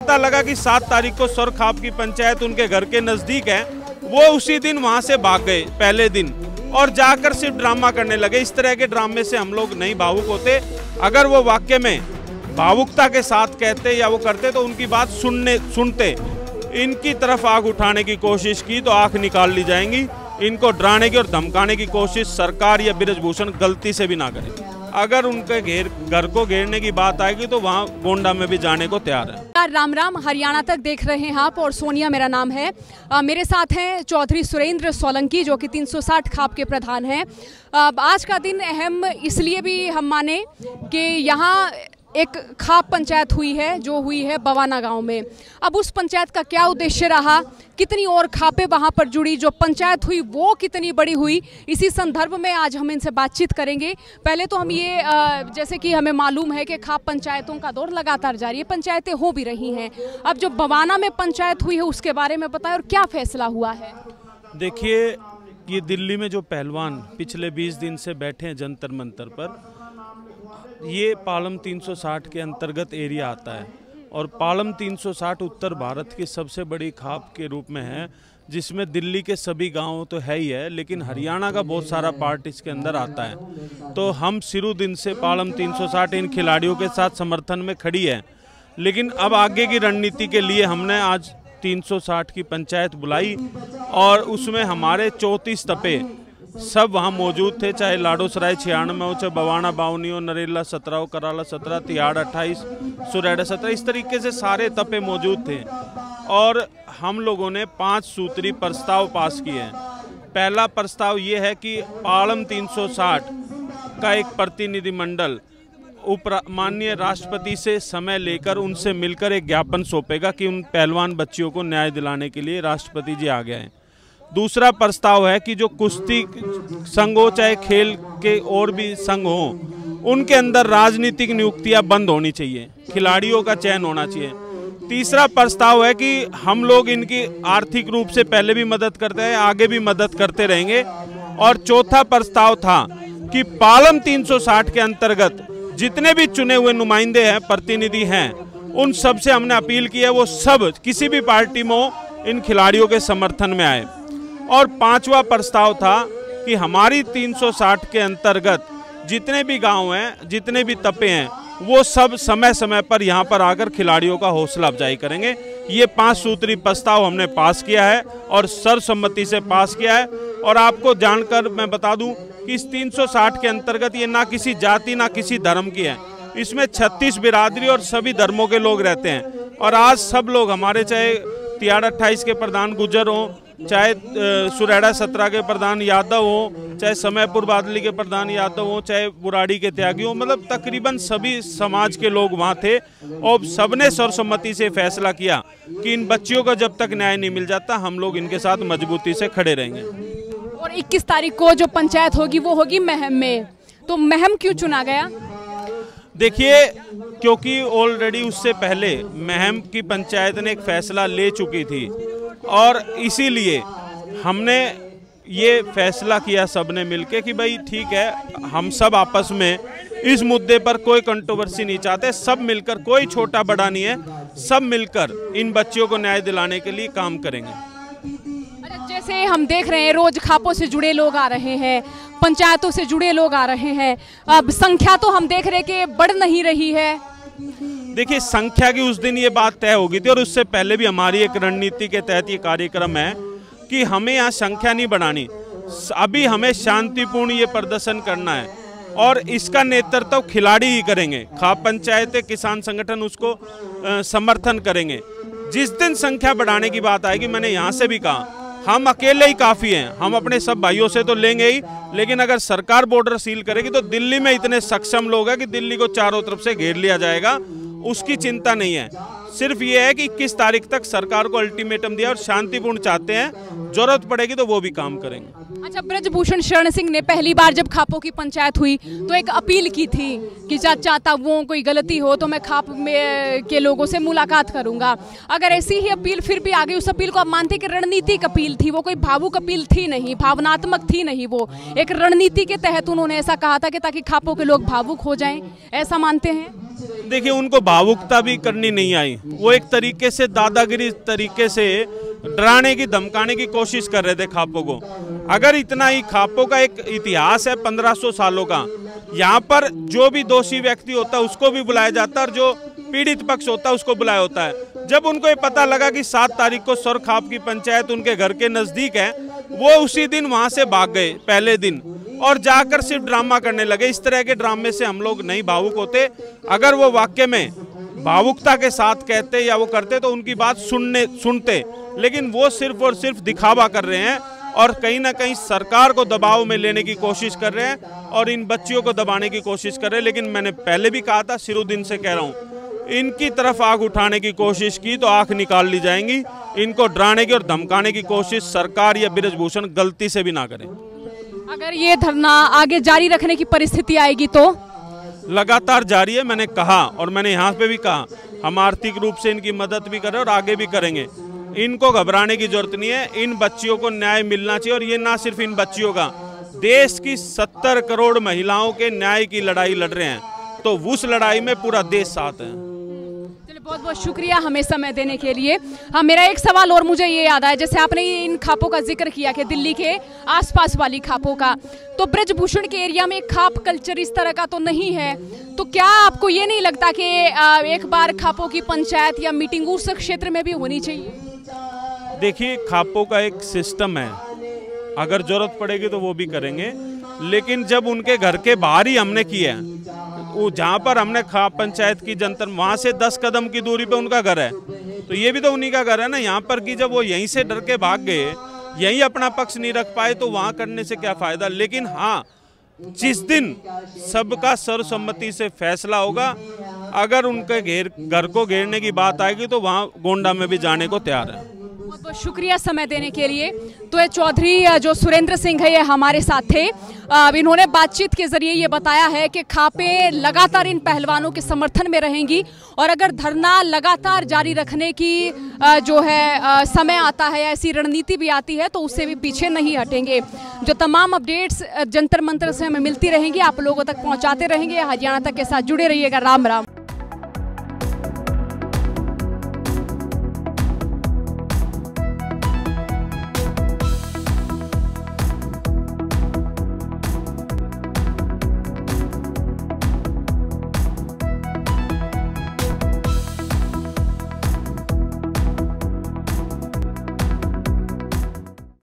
पता लगा कि 7 तारीख को सरखाप की पंचायत उनके घर के नजदीक है, वो उसी दिन वहां से भाग गए पहले दिन और जाकर सिर्फ ड्रामा करने लगे। इस तरह के ड्रामे से हम लोग नहीं भावुक होते। अगर वो वाक्य में भावुकता के साथ कहते या वो करते तो उनकी बात सुनते। इनकी तरफ आग उठाने की कोशिश की तो आंख निकाल ली जाएंगी। इनको डराने की और धमकाने की कोशिश सरकार या बृजभूषण गलती से भी ना करे। अगर उनके घर को घेरने की बात आएगी तो वहाँ गोंडा में भी जाने को तैयार है। राम राम, हरियाणा तक देख रहे हैं आप और सोनिया मेरा नाम है। मेरे साथ हैं चौधरी सुरेंद्र सोलंकी जो कि 360 खाप के प्रधान हैं। आज का दिन अहम इसलिए भी हम माने कि यहाँ एक खाप पंचायत हुई है जो हुई है बवाना गांव में। अब उस पंचायत का क्या उद्देश्य रहा, कितनी और खापें वहां पर जुड़ी, जो पंचायत हुई वो कितनी बड़ी हुई, इसी संदर्भ में आज हम इनसे बातचीत करेंगे। पहले तो हम ये जैसे कि हमें मालूम है कि खाप पंचायतों का दौर लगातार जारी है, पंचायतें हो भी रही हैं। अब जो बवाना में पंचायत हुई है उसके बारे में बताएं और क्या फैसला हुआ है। देखिए, ये दिल्ली में जो पहलवान पिछले 20 दिन से बैठे हैं जंतर मंतर पर, ये पालम 360 के अंतर्गत एरिया आता है और पालम 360 उत्तर भारत की सबसे बड़ी खाप के रूप में है, जिसमें दिल्ली के सभी गांव तो है ही है, लेकिन हरियाणा का बहुत सारा पार्ट इसके अंदर आता है। तो हम शुरू दिन से पालम 360 इन खिलाड़ियों के साथ समर्थन में खड़ी है। लेकिन अब आगे की रणनीति के लिए हमने आज 360 की पंचायत बुलाई और उसमें हमारे 34 तपे सब वहाँ मौजूद थे, चाहे लाडोसराय 96 हो, चाहे बवाना 52 हो, नरेला 17 हो, कराला 17, तिहाड़ 28, सुरेडा 17, इस तरीके से सारे तपे मौजूद थे। और हम लोगों ने 5 सूत्री प्रस्ताव पास किए हैं। पहला प्रस्ताव ये है कि पालम 360 का एक प्रतिनिधिमंडल माननीय राष्ट्रपति से समय लेकर उनसे मिलकर एक ज्ञापन सौंपेगा कि उन पहलवान बच्चियों को न्याय दिलाने के लिए राष्ट्रपति जी आ गए हैं। दूसरा प्रस्ताव है कि जो कुश्ती संघ हो, चाहे खेल के और भी संघ हो, उनके अंदर राजनीतिक नियुक्तियां बंद होनी चाहिए, खिलाड़ियों का चयन होना चाहिए। तीसरा प्रस्ताव है कि हम लोग इनकी आर्थिक रूप से पहले भी मदद करते हैं, आगे भी मदद करते रहेंगे। और चौथा प्रस्ताव था कि पालम 360 के अंतर्गत जितने भी चुने हुए नुमाइंदे हैं, प्रतिनिधि हैं, उन सब से हमने अपील की है वो सब किसी भी पार्टी में हो, इन खिलाड़ियों के समर्थन में आए। और पांचवा प्रस्ताव था कि हमारी 360 के अंतर्गत जितने भी गांव हैं, जितने भी तपे हैं, वो सब समय समय पर यहां पर आकर खिलाड़ियों का हौसला अफजाई करेंगे। ये 5 सूत्री प्रस्ताव हमने पास किया है और सर्वसम्मति से पास किया है। और आपको जानकर मैं बता दूं कि इस 360 के अंतर्गत ये ना किसी जाति ना किसी धर्म की है, इसमें 36 बिरादरी और सभी धर्मों के लोग रहते हैं। और आज सब लोग हमारे, चाहे तिहाड़ 28 के प्रधान गुजर हों, चाहे सुरेडा 17 के प्रधान यादव हो, चाहे समयपुर बादली के प्रधान यादव हो, चाहे बुराड़ी के त्यागी हो, मतलब तकरीबन सभी समाज के लोग वहाँ थे। और सबने सर्वसम्मति से फैसला किया कि इन बच्चियों का जब तक न्याय नहीं मिल जाता हम लोग इनके साथ मजबूती से खड़े रहेंगे। और 21 तारीख को जो पंचायत होगी वो होगी महम में, तो महम क्यों चुना गया? देखिए, क्योंकि ऑलरेडी उससे पहले महम की पंचायत ने एक फैसला ले चुकी थी और इसीलिए हमने ये फैसला किया सबने मिलके कि भाई ठीक है, हम सब आपस में इस मुद्दे पर कोई कंट्रोवर्सी नहीं चाहते, सब मिलकर, कोई छोटा बड़ा नहीं है, सब मिलकर इन बच्चियों को न्याय दिलाने के लिए काम करेंगे। जैसे हम देख रहे हैं रोज खापों से जुड़े लोग आ रहे हैं, पंचायतों से जुड़े लोग आ रहे हैं, अब संख्या तो हम देख रहे हैं कि बढ़ नहीं रही है। देखिए, संख्या की उस दिन ये बात तय होगी थी और उससे पहले भी हमारी एक रणनीति के तहत ये कार्यक्रम है कि हमें यहाँ संख्या नहीं बढ़ानी, अभी हमें शांतिपूर्ण ये प्रदर्शन करना है और इसका नेतृत्व खिलाड़ी ही करेंगे। खाप पंचायतें, किसान संगठन उसको समर्थन करेंगे। जिस दिन संख्या बढ़ाने की बात आएगी, मैंने यहाँ से भी कहा, हम अकेले ही काफ़ी हैं, हम अपने सब भाइयों से तो लेंगे ही, लेकिन अगर सरकार बॉर्डर सील करेगी तो दिल्ली में इतने सक्षम लोग हैं कि दिल्ली को चारों तरफ से घेर लिया जाएगा, उसकी चिंता नहीं है। सिर्फ ये है कि 21 तारीख तक सरकार को अल्टीमेटम दिया और शांतिपूर्ण चाहते हैं, जरूरत पड़ेगी तो वो भी काम करेंगे। अच्छा, ब्रजभूषण शरण सिंह ने पहली बार जब खापों की पंचायत हुई तो एक अपील की थी कि चाहता वो कोई गलती हो तो मैं खाप में के लोगों से मुलाकात करूंगा। अगर ऐसी ही अपील फिर भी आ गई, उस अपील को आप मानते कि रणनीतिक अपील थी, वो कोई भावुक अपील थी नहीं, भावनात्मक थी नहीं, वो एक रणनीति के तहत उन्होंने ऐसा कहा था कि ताकि खापों के लोग भावुक हो जाएं, ऐसा मानते हैं? देखिए, उनको भावुकता भी करनी नहीं आई। वो एक तरीके से दादागिरी तरीके से डराने की धमकाने की कोशिश कर रहे थे खापों को। अगर इतना ही खापों का एक इतिहास है 1500 सालों का, यहाँ पर जो भी दोषी व्यक्ति होता है उसको भी बुलाया जाता है और जो पीड़ित पक्ष होता है उसको बुलाया होता है। जब उनको ये पता लगा कि 7 तारीख को सौर खाप की पंचायत उनके घर के नजदीक है, वो उसी दिन वहां से भाग गए पहले दिन और जाकर सिर्फ ड्रामा करने लगे। इस तरह के ड्रामे से हम लोग नहीं भावुक होते। अगर वो वाक्य में भावुकता के साथ कहते या वो करते तो उनकी बात सुनते, लेकिन वो सिर्फ और सिर्फ दिखावा कर रहे हैं और कहीं ना कहीं सरकार को दबाव में लेने की कोशिश कर रहे हैं और इन बच्चियों को दबाने की कोशिश कर रहे हैं। लेकिन मैंने पहले भी कहा था, शुरू दिन से कह रहा हूँ, इनकी तरफ आग उठाने की कोशिश की तो आंख निकाल ली जाएंगी। इनको डराने की और धमकाने की कोशिश सरकार या बृजभूषण गलती से भी ना करें। अगर ये धरना आगे जारी रखने की परिस्थिति आएगी तो? लगातार जारी है, मैंने कहा और मैंने यहाँ पे भी कहा, हम आर्थिक रूप से इनकी मदद भी कर रहे हैं और आगे भी करेंगे। इनको घबराने की जरूरत नहीं है। इन बच्चियों को न्याय मिलना चाहिए और ये ना सिर्फ इन बच्चियों का, देश की 70 करोड़ महिलाओं के न्याय की लड़ाई लड़ रहे हैं, तो उस लड़ाई में पूरा देश साथ है। बहुत बहुत शुक्रिया हमें समय देने के लिए। हाँ, मेरा एक सवाल और मुझे ये याद आया, जैसे आपने इन खापों का जिक्र किया कि दिल्ली के आसपास वाली खापों का, तो बृजभूषण के एरिया में खाप कल्चर इस तरह का तो नहीं है, तो क्या आपको ये नहीं लगता कि एक बार खापों की पंचायत या मीटिंग उस क्षेत्र में भी होनी चाहिए? देखिए, खापों का एक सिस्टम है, अगर जरूरत पड़ेगी तो वो भी करेंगे, लेकिन जब उनके घर के बाहर ही हमने किया है, वो जहाँ पर हमने खाप पंचायत की जनता, वहाँ से 10 कदम की दूरी पे उनका घर है, तो ये भी तो उन्हीं का घर है ना। यहाँ पर कि जब वो यहीं से डर के भाग गए, यहीं अपना पक्ष नहीं रख पाए, तो वहाँ करने से क्या फायदा। लेकिन हाँ, जिस दिन सबका सर्वसम्मति से फैसला होगा, अगर उनके घर को घेरने की बात आएगी तो वहाँ गोंडा में भी जाने को तैयार है। बहुत बहुत शुक्रिया समय देने के लिए। तो ये चौधरी जो सुरेंद्र सिंह है, ये हमारे साथ थे। इन्होंने बातचीत के जरिए ये बताया है कि खापें लगातार इन पहलवानों के समर्थन में रहेंगी और अगर धरना लगातार जारी रखने की जो है समय आता है, ऐसी रणनीति भी आती है, तो उससे भी पीछे नहीं हटेंगे। जो तमाम अपडेट्स जंतर मंतर से हमें मिलती रहेंगी, आप लोगों तक पहुंचाते रहेंगे। हरियाणा तक के साथ जुड़े रहिएगा। राम राम।